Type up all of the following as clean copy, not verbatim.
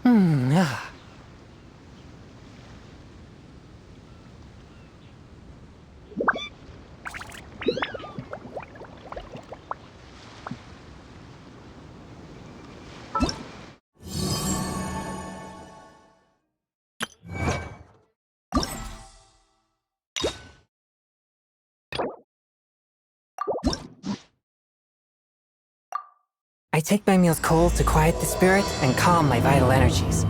Ah. I take my meals cold to quiet the spirit and calm my vital energies.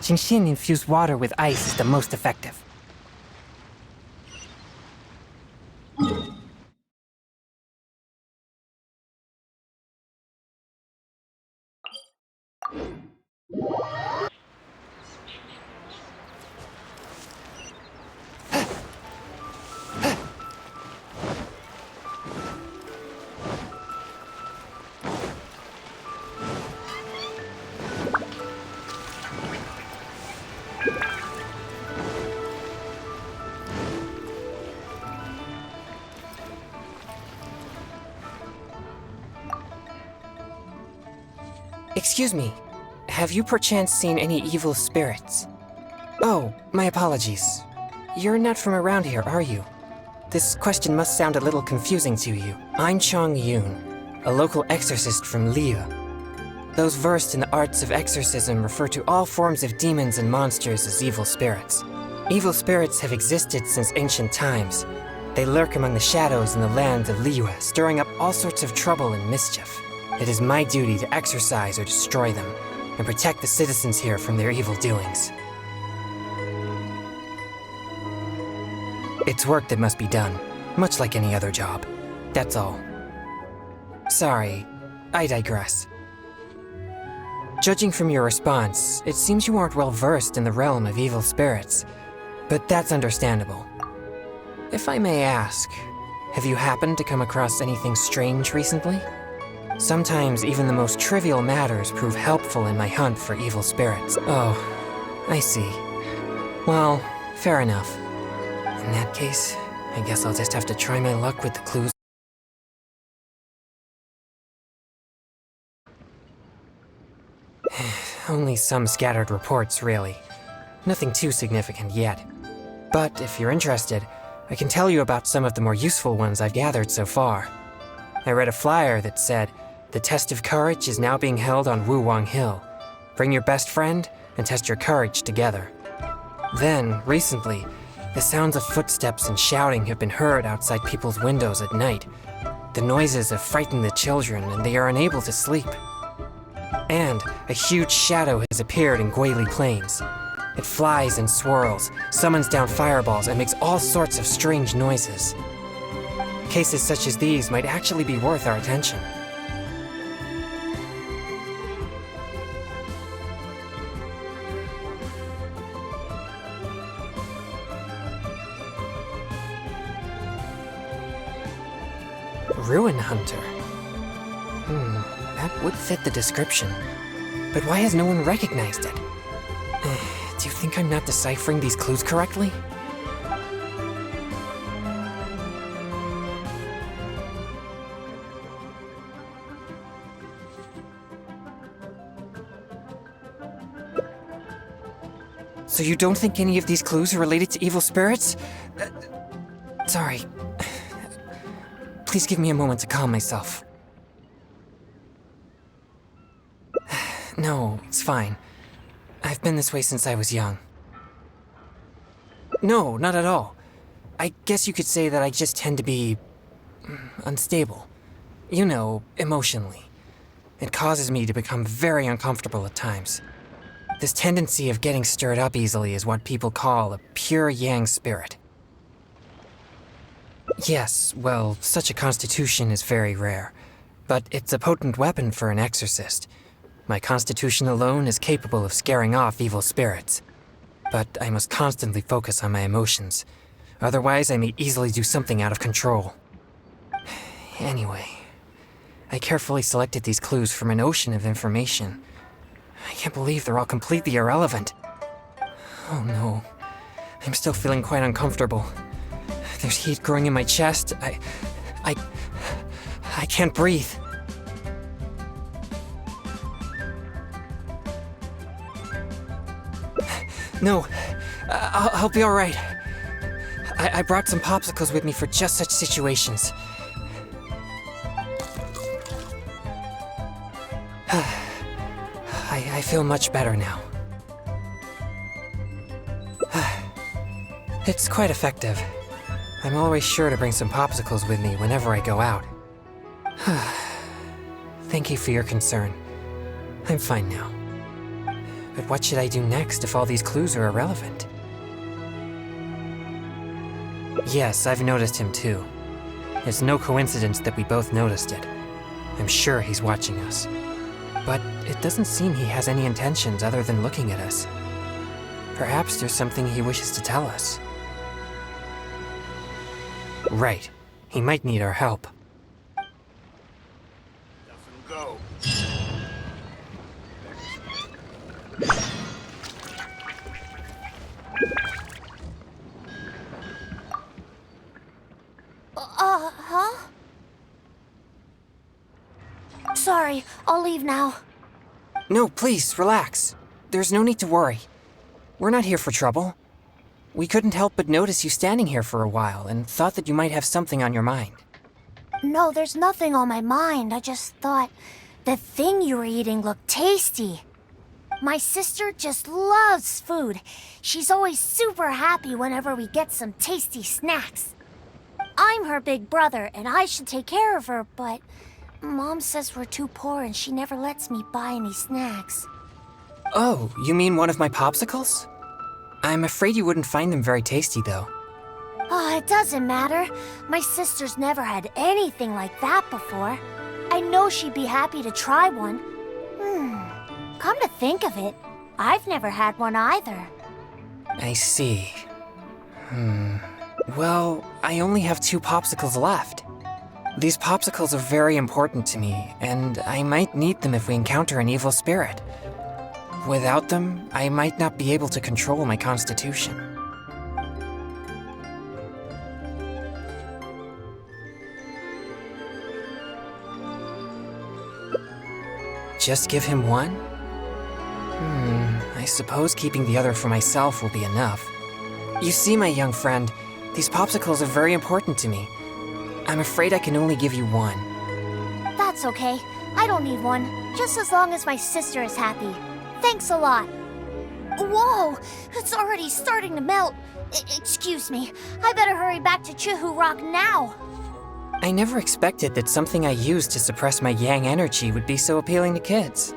Genshin infused water with ice is the most effective. Excuse me, have you perchance seen any evil spirits? Oh, my apologies. You're not from around here, are you? This question must sound a little confusing to you. I'm Chongyun, a local exorcist from Liyue. Those versed in the arts of exorcism refer to all forms of demons and monsters as evil spirits. Evil spirits have existed since ancient times. They lurk among the shadows in the land of Liyue, stirring up all sorts of trouble and mischief. It is my duty to exorcise or destroy them, and protect the citizens here from their evil doings. It's work that must be done, much like any other job. That's all. Sorry, I digress. Judging from your response, it seems you aren't well versed in the realm of evil spirits, but that's understandable. If I may ask, have you happened to come across anything strange recently? Sometimes even the most trivial matters prove helpful in my hunt for evil spirits. Oh, I see. Well, fair enough. In that case, I guess I'll just have to try my luck with the clues. Only some scattered reports, really. Nothing too significant yet. But if you're interested, I can tell you about some of the more useful ones I've gathered so far. I read a flyer that said, "The test of courage is now being held on Wuwang Hill. Bring your best friend and test your courage together." Then, recently, the sounds of footsteps and shouting have been heard outside people's windows at night. The noises have frightened the children and they are unable to sleep. And a huge shadow has appeared in Guili Plains. It flies and swirls, summons down fireballs, and makes all sorts of strange noises. Cases such as these might actually be worth our attention. Ruin Hunter. That would fit the description. But why has no one recognized it? Do you think I'm not deciphering these clues correctly? So you don't think any of these clues are related to evil spirits? Sorry. Please give me a moment to calm myself. No, it's fine. I've been this way since I was young. No, not at all. I guess you could say that I just tend to be unstable. You know, emotionally. It causes me to become very uncomfortable at times. This tendency of getting stirred up easily is what people call a pure yang spirit. Yes, well, such a constitution is very rare, but it's a potent weapon for an exorcist. My constitution alone is capable of scaring off evil spirits. But I must constantly focus on my emotions. Otherwise, I may easily do something out of control. Anyway, I carefully selected these clues from an ocean of information. I can't believe they're all completely irrelevant. Oh no, I'm still feeling quite uncomfortable. There's heat growing in my chest. I can't breathe. No, I'll be all right. I brought some popsicles with me for just such situations. I feel much better now. It's quite effective. I'm always sure to bring some popsicles with me whenever I go out. Thank you for your concern. I'm fine now. But what should I do next if all these clues are irrelevant? Yes, I've noticed him too. It's no coincidence that we both noticed it. I'm sure he's watching us. But it doesn't seem he has any intentions other than looking at us. Perhaps there's something he wishes to tell us. Right. He might need our help. Go. Huh? Sorry, I'll leave now. No, please, relax. There's no need to worry. We're not here for trouble. We couldn't help but notice you standing here for a while and thought that you might have something on your mind. No, there's nothing on my mind. I just thought the thing you were eating looked tasty. My sister just loves food. She's always super happy whenever we get some tasty snacks. I'm her big brother, and I should take care of her, but Mom says we're too poor and she never lets me buy any snacks. Oh, you mean one of my popsicles? I'm afraid you wouldn't find them very tasty, though. Oh, it doesn't matter. My sister's never had anything like that before. I know she'd be happy to try one. Come to think of it, I've never had one either. I see. Well, I only have 2 popsicles left. These popsicles are very important to me, and I might need them if we encounter an evil spirit. Without them, I might not be able to control my constitution. Just give him one? I suppose keeping the other for myself will be enough. You see, my young friend, these popsicles are very important to me. I'm afraid I can only give you one. That's okay. I don't need one, just as long as my sister is happy. Thanks a lot. Whoa! It's already starting to melt. Excuse me. I better hurry back to Chihu Rock now. I never expected that something I used to suppress my yang energy would be so appealing to kids.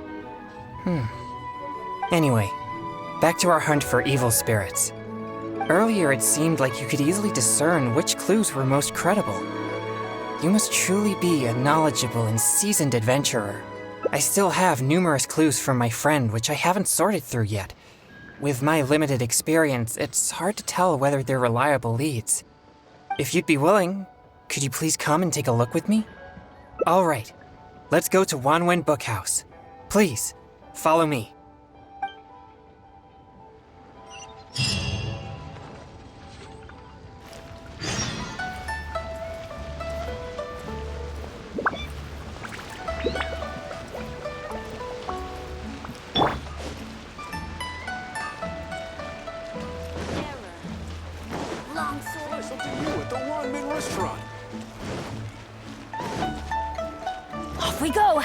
Anyway, back to our hunt for evil spirits. Earlier it seemed like you could easily discern which clues were most credible. You must truly be a knowledgeable and seasoned adventurer. I still have numerous clues from my friend which I haven't sorted through yet. With my limited experience, it's hard to tell whether they're reliable leads. If you'd be willing, could you please come and take a look with me? All right, let's go to Wanwen Bookhouse. Please, follow me. Something new at the Wanwen restaurant. Off we go!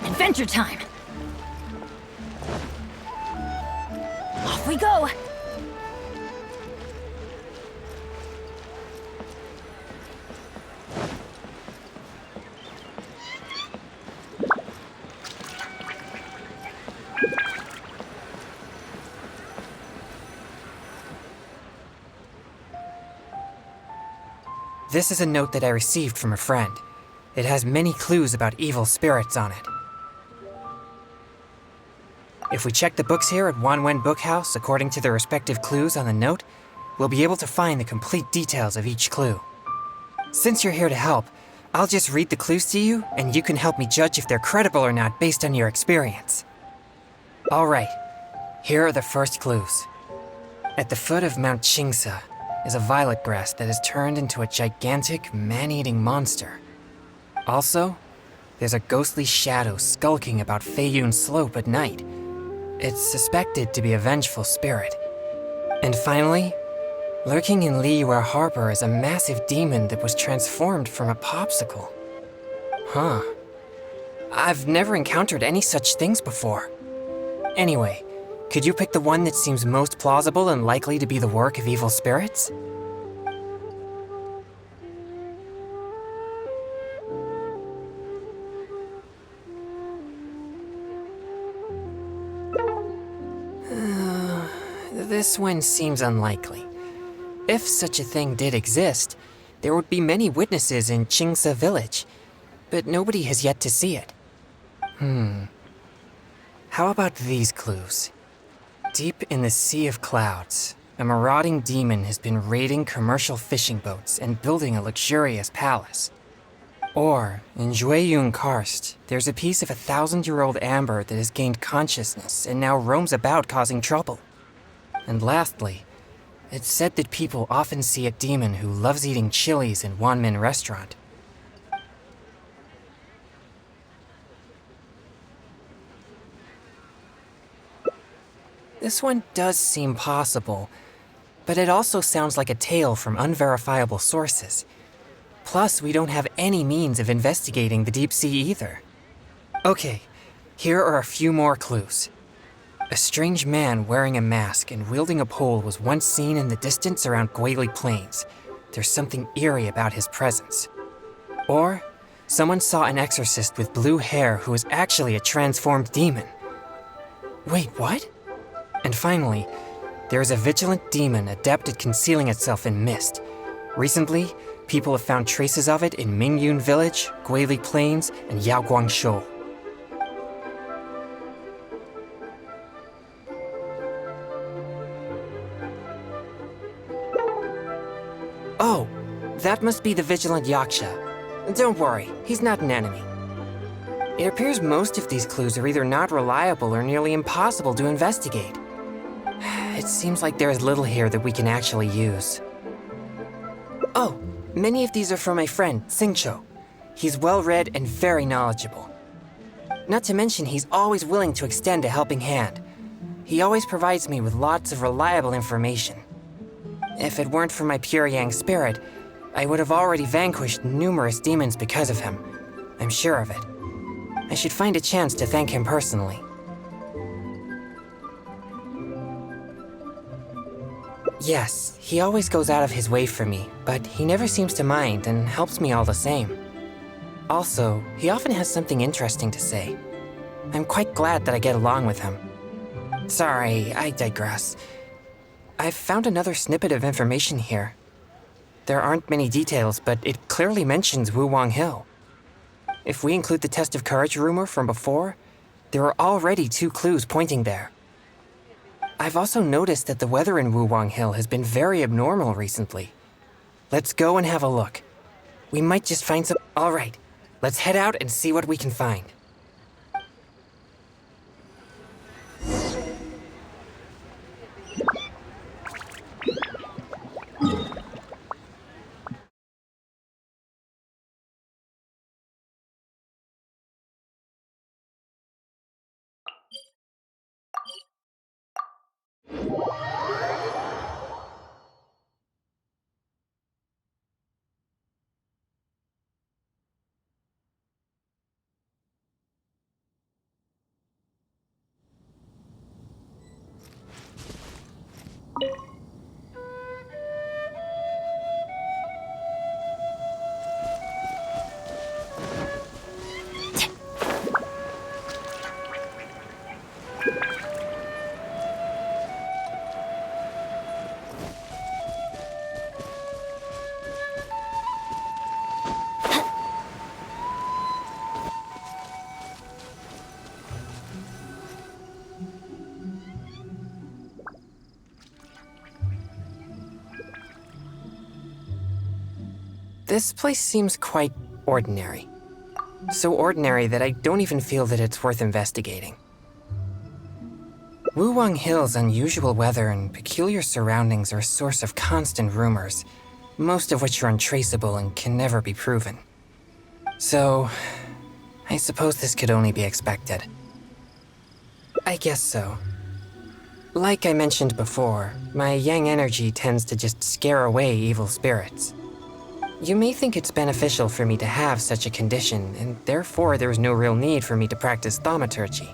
Adventure time! Off we go! This is a note that I received from a friend. It has many clues about evil spirits on it. If we check the books here at Wanwen Bookhouse according to the respective clues on the note, we'll be able to find the complete details of each clue. Since you're here to help, I'll just read the clues to you, and you can help me judge if they're credible or not based on your experience. All right, Here are the first clues. At the foot of Mount Chingsa is a violet grass that has turned into a gigantic, man-eating monster. Also, there's a ghostly shadow skulking about Feiyun Slope at night. It's suspected to be a vengeful spirit. And finally, lurking in Liyue Harbor is a massive demon that was transformed from a popsicle. Huh. I've never encountered any such things before. Anyway, could you pick the one that seems most plausible and likely to be the work of evil spirits? This one seems unlikely. If such a thing did exist, there would be many witnesses in Chingsa village, but nobody has yet to see it. How about these clues? Deep in the Sea of Clouds, a marauding demon has been raiding commercial fishing boats and building a luxurious palace. Or, in Jueyun Karst, there's a piece of 1,000-year-old amber that has gained consciousness and now roams about causing trouble. And lastly, it's said that people often see a demon who loves eating chilies in Wanwen restaurant. This one does seem possible, but it also sounds like a tale from unverifiable sources. Plus, we don't have any means of investigating the deep sea either. Okay, here are a few more clues. A strange man wearing a mask and wielding a pole was once seen in the distance around Guili Plains. There's something eerie about his presence. Or, someone saw an exorcist with blue hair who was actually a transformed demon. Wait, what? And finally, there is a vigilant demon adept at concealing itself in mist. Recently, people have found traces of it in Mingyun Village, Guili Plains, and Yaoguangshou. Oh, that must be the vigilant Yaksha. Don't worry, he's not an enemy. It appears most of these clues are either not reliable or nearly impossible to investigate. It seems like there is little here that we can actually use. Oh, many of these are from my friend, Xingqiu. He's well-read and very knowledgeable. Not to mention, he's always willing to extend a helping hand. He always provides me with lots of reliable information. If it weren't for my pure yang spirit, I would have already vanquished numerous demons because of him. I'm sure of it. I should find a chance to thank him personally. Yes, he always goes out of his way for me, but he never seems to mind and helps me all the same. Also, he often has something interesting to say. I'm quite glad that I get along with him. Sorry, I digress. I've found another snippet of information here. There aren't many details, but it clearly mentions Wuwang Hill. If we include the test of courage rumor from before, there are already 2 clues pointing there. I've also noticed that the weather in Wuwang Hill has been very abnormal recently. Let's go and have a look. We might just find some... All right, let's head out and see what we can find. This place seems quite ordinary. So ordinary that I don't even feel that it's worth investigating. Wuwang Hill's unusual weather and peculiar surroundings are a source of constant rumors, most of which are untraceable and can never be proven. So, I suppose this could only be expected. I guess so. Like I mentioned before, my yang energy tends to just scare away evil spirits. You may think it's beneficial for me to have such a condition, and therefore there's no real need for me to practice thaumaturgy.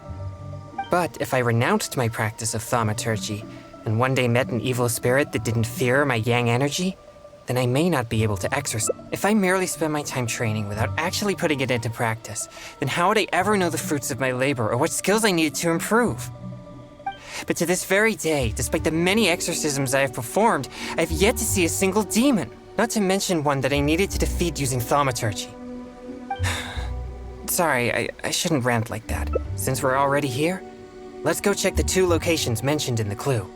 But if I renounced my practice of thaumaturgy, and one day met an evil spirit that didn't fear my yang energy, then I may not be able to exorcise. If I merely spend my time training without actually putting it into practice, then how would I ever know the fruits of my labor or what skills I needed to improve? But to this very day, despite the many exorcisms I have performed, I have yet to see a single demon, not to mention one that I needed to defeat using thaumaturgy. Sorry, I shouldn't rant like that. Since we're already here, let's go check the 2 locations mentioned in the clue.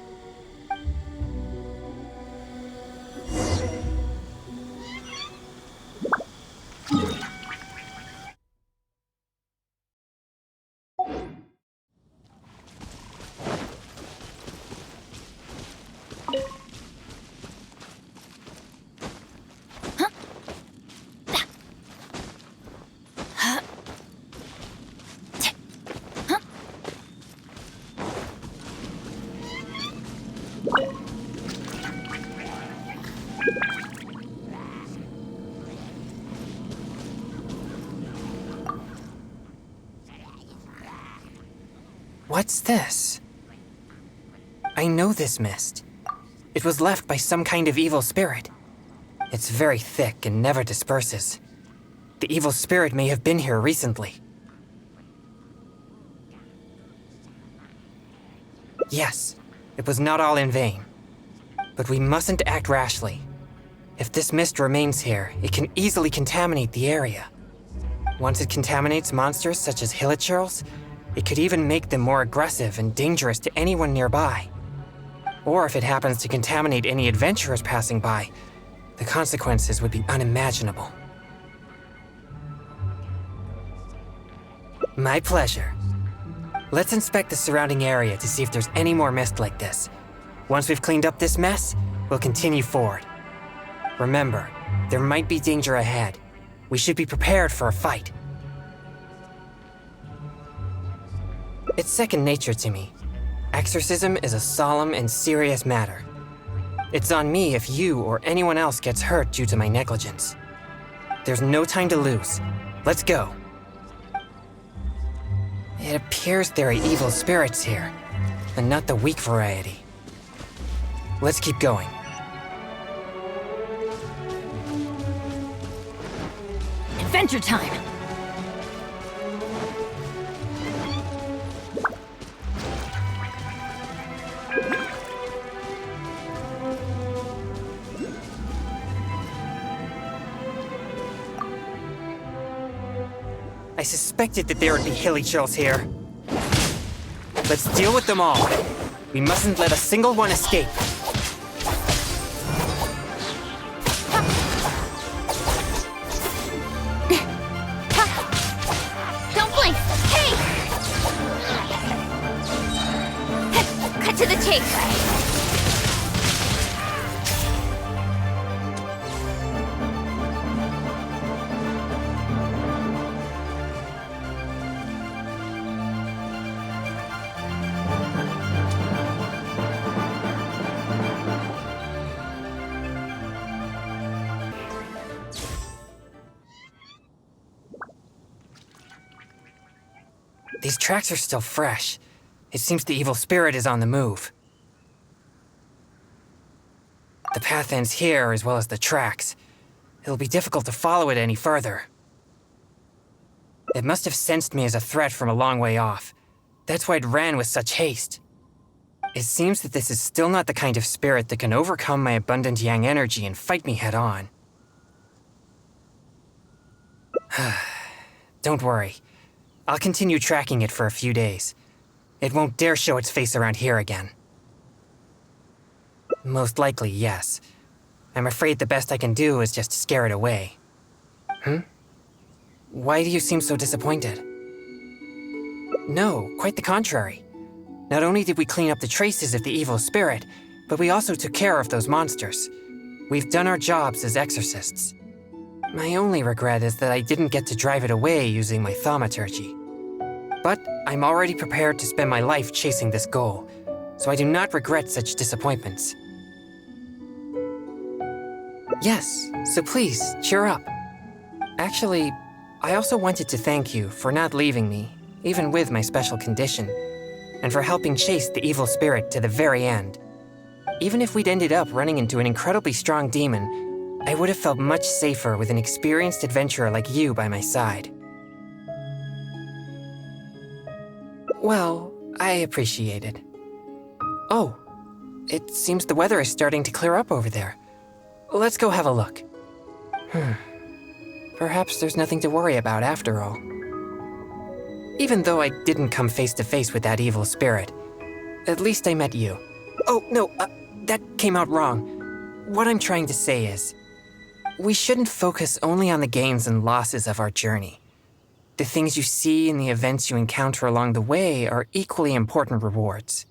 What's this? I know this mist. It was left by some kind of evil spirit. It's very thick and never disperses. The evil spirit may have been here recently. Yes, it was not all in vain. But we mustn't act rashly. If this mist remains here, it can easily contaminate the area. Once it contaminates monsters such as hilichurls, it could even make them more aggressive and dangerous to anyone nearby. Or if it happens to contaminate any adventurers passing by, the consequences would be unimaginable. My pleasure. Let's inspect the surrounding area to see if there's any more mist like this. Once we've cleaned up this mess, we'll continue forward. Remember, there might be danger ahead. We should be prepared for a fight. It's second nature to me. Exorcism is a solemn and serious matter. It's on me if you or anyone else gets hurt due to my negligence. There's no time to lose. Let's go. It appears there are evil spirits here, and not the weak variety. Let's keep going. Adventure time! I suspected that there would be hilichurls here. Let's deal with them all. We mustn't let a single one escape. Don't blink! Hey! Cut to the chase! These tracks are still fresh. It seems the evil spirit is on the move. The path ends here as well as the tracks. It'll be difficult to follow it any further. It must have sensed me as a threat from a long way off. That's why it ran with such haste. It seems that this is still not the kind of spirit that can overcome my abundant yang energy and fight me head on. Don't worry. I'll continue tracking it for a few days. It won't dare show its face around here again. Most likely, yes. I'm afraid the best I can do is just scare it away. Why do you seem so disappointed? No, quite the contrary. Not only did we clean up the traces of the evil spirit, but we also took care of those monsters. We've done our jobs as exorcists. My only regret is that I didn't get to drive it away using my thaumaturgy. But I'm already prepared to spend my life chasing this goal, so I do not regret such disappointments. Yes, so please, cheer up. Actually, I also wanted to thank you for not leaving me, even with my special condition, and for helping chase the evil spirit to the very end. Even if we'd ended up running into an incredibly strong demon, I would have felt much safer with an experienced adventurer like you by my side. Well, I appreciate it. Oh, it seems the weather is starting to clear up over there. Let's go have a look. Perhaps there's nothing to worry about after all. Even though I didn't come face to face with that evil spirit, at least I met you. Oh, no, that came out wrong. What I'm trying to say is, we shouldn't focus only on the gains and losses of our journey. The things you see and the events you encounter along the way are equally important rewards.